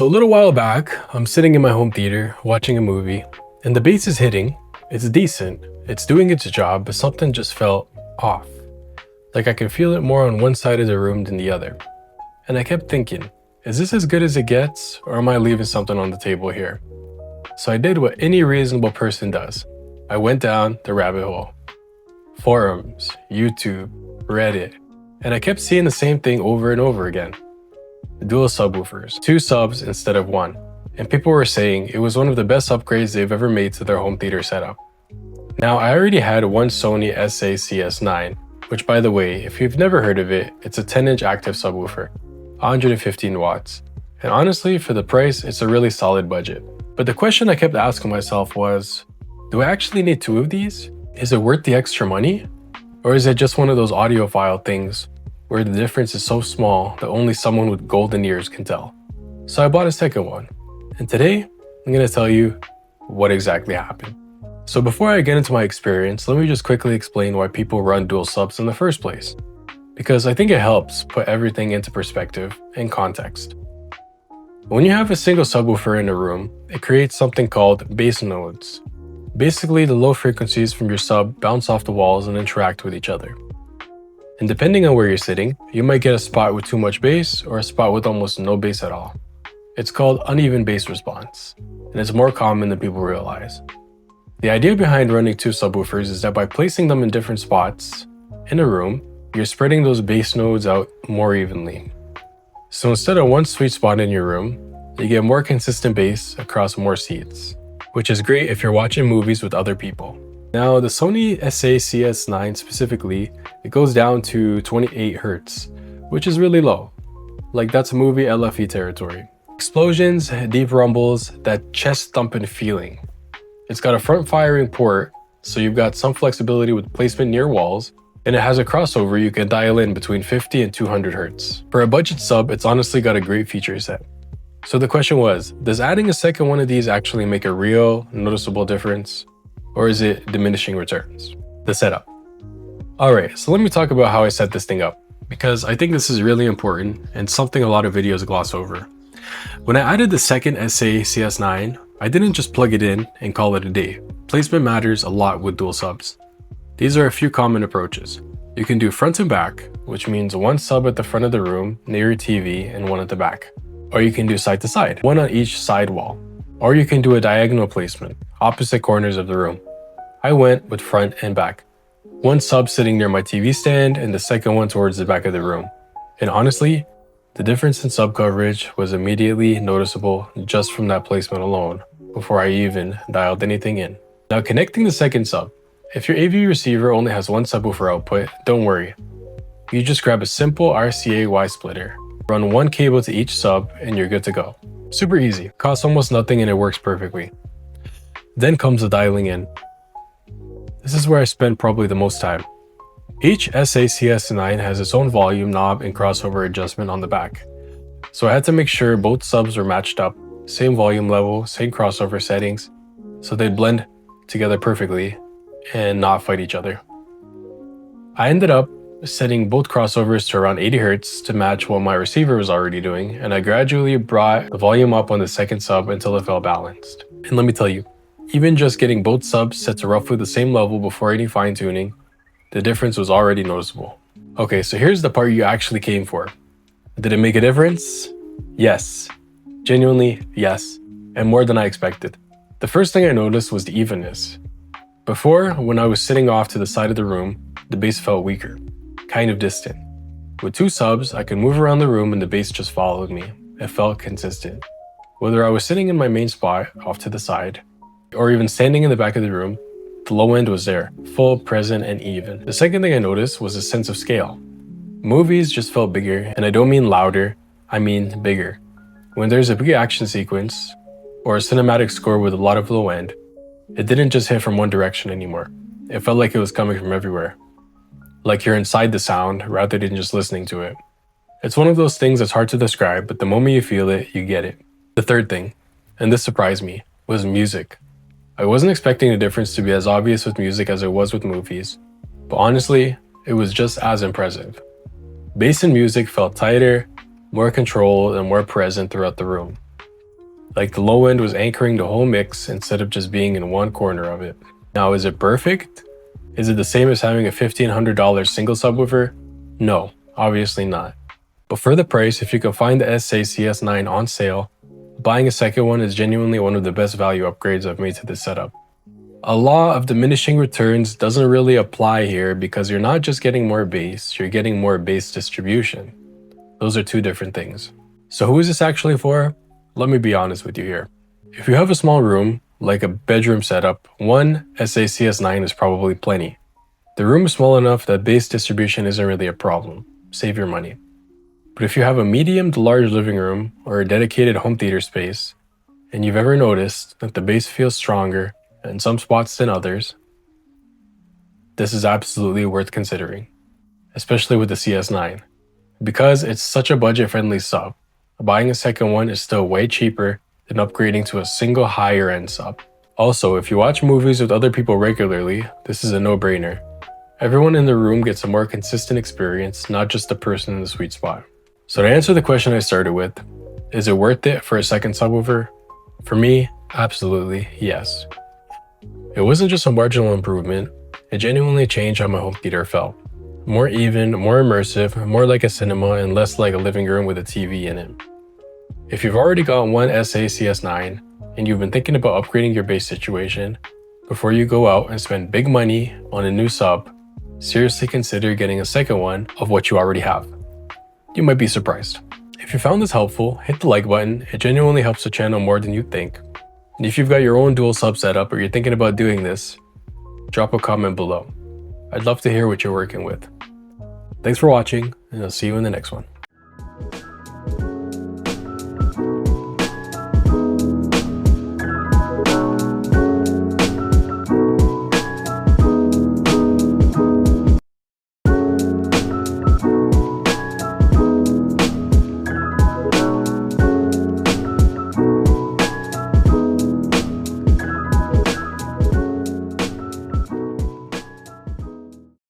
So a little while back, I'm sitting in my home theater watching a movie, and the bass is hitting. It's decent, it's doing its job, but something just felt off. Like I can feel it more on one side of the room than the other. And I kept thinking, is this as good as it gets, or am I leaving something on the table here? So I did what any reasonable person does. I went down the rabbit hole. Forums, YouTube, Reddit, and I kept seeing the same thing over and over again. Dual subwoofers, 2 subs instead of 1. And people were saying it was one of the best upgrades they've ever made to their home theater setup. Now, I already had one Sony SA-CS9, which, by the way, if you've never heard of it, it's a 10-inch active subwoofer, 115 watts. And honestly, for the price, it's a really solid budget. But the question I kept asking myself was, do I actually need 2 of these? Is it worth the extra money? Or is it just one of those audiophile things where the difference is so small that only someone with golden ears can tell? So I bought a second one. And today, I'm going to tell you what exactly happened. So before I get into my experience, let me just quickly explain why people run dual subs in the first place. Because I think it helps put everything into perspective and context. When you have a single subwoofer in a room, it creates something called bass nodes. Basically, the low frequencies from your sub bounce off the walls and interact with each other. And depending on where you're sitting, you might get a spot with too much bass or a spot with almost no bass at all. It's called uneven bass response, and it's more common than people realize. The idea behind running 2 subwoofers is that by placing them in different spots in a room, you're spreading those bass nodes out more evenly. So instead of one sweet spot in your room, you get more consistent bass across more seats, which is great if you're watching movies with other people. Now, the Sony SA-CS9 specifically, it goes down to 28 Hz, which is really low. Like that's movie LFE territory. Explosions, deep rumbles, that chest-thumping feeling. It's got a front-firing port, so you've got some flexibility with placement near walls, and it has a crossover you can dial in between 50 and 200 Hz. For a budget sub, it's honestly got a great feature set. So the question was, does adding a second one of these actually make a real, noticeable difference? Or is it diminishing returns? The setup. Alright, so let me talk about how I set this thing up, because I think this is really important and something a lot of videos gloss over. When I added the second SA-CS9, I didn't just plug it in and call it a day. Placement matters a lot with dual subs. These are a few common approaches. You can do front and back, which means one sub at the front of the room near your TV and one at the back. Or you can do side to side, one on each side wall. Or you can do a diagonal placement, opposite corners of the room. I went with front and back. One sub sitting near my TV stand and the second one towards the back of the room. And honestly, the difference in sub coverage was immediately noticeable just from that placement alone, before I even dialed anything in. Now, connecting the second sub. If your AV receiver only has one subwoofer output, don't worry. You just grab a simple RCA Y splitter, run one cable to each sub, and you're good to go. Super easy, costs almost nothing and it works perfectly. Then comes the dialing in. This is where I spend probably the most time. Each SA-CS9 has its own volume knob and crossover adjustment on the back. So I had to make sure both subs were matched up, same volume level, same crossover settings, so they blend together perfectly and not fight each other. I ended up setting both crossovers to around 80 Hz to match what my receiver was already doing, and I gradually brought the volume up on the second sub until it felt balanced. And let me tell you, even just getting both subs set to roughly the same level before any fine tuning, the difference was already noticeable. Okay, so here's the part you actually came for. Did it make a difference? Yes. Genuinely, yes. And more than I expected. The first thing I noticed was the evenness. Before, when I was sitting off to the side of the room, the bass felt weaker, kind of distant. With 2 subs, I could move around the room and the bass just followed me. It felt consistent. Whether I was sitting in my main spot off to the side, or even standing in the back of the room, the low end was there, full, present, and even. The second thing I noticed was a sense of scale. Movies just felt bigger, and I don't mean louder, I mean bigger. When there's a big action sequence, or a cinematic score with a lot of low end, it didn't just hit from one direction anymore. It felt like it was coming from everywhere. Like you're inside the sound rather than just listening to it. It's one of those things that's hard to describe, but the moment you feel it, you get it. The third thing, and this surprised me, was music. I wasn't expecting the difference to be as obvious with music as it was with movies, but honestly, it was just as impressive. Bass and music felt tighter, more controlled, and more present throughout the room. Like the low end was anchoring the whole mix instead of just being in one corner of it. Now, is it perfect? Is it the same as having a $1,500 single subwoofer? No, obviously not. But for the price, if you can find the SA-CS9 on sale, buying a second one is genuinely one of the best value upgrades I've made to this setup. A law of diminishing returns doesn't really apply here because you're not just getting more bass, you're getting more bass distribution. Those are two different things. So who is this actually for? Let me be honest with you here. If you have a small room, like a bedroom setup, one SA-CS9 is probably plenty. The room is small enough that bass distribution isn't really a problem. Save your money. But if you have a medium to large living room or a dedicated home theater space, and you've ever noticed that the bass feels stronger in some spots than others, this is absolutely worth considering, especially with the CS9. Because it's such a budget-friendly sub, buying a second one is still way cheaper than upgrading to a single higher-end sub. Also, if you watch movies with other people regularly, this is a no-brainer. Everyone in the room gets a more consistent experience, not just the person in the sweet spot. So to answer the question I started with, is it worth it for a second subwoofer? For me, absolutely yes. It wasn't just a marginal improvement, it genuinely changed how my home theater felt. More even, more immersive, more like a cinema and less like a living room with a TV in it. If you've already got one SA-CS9 and you've been thinking about upgrading your bass situation, before you go out and spend big money on a new sub, seriously consider getting a second one of what you already have. You might be surprised. If you found this helpful, hit the like button, it genuinely helps the channel more than you think. And if you've got your own dual sub setup or you're thinking about doing this, drop a comment below. I'd love to hear what you're working with. Thanks for watching, and I'll see you in the next one.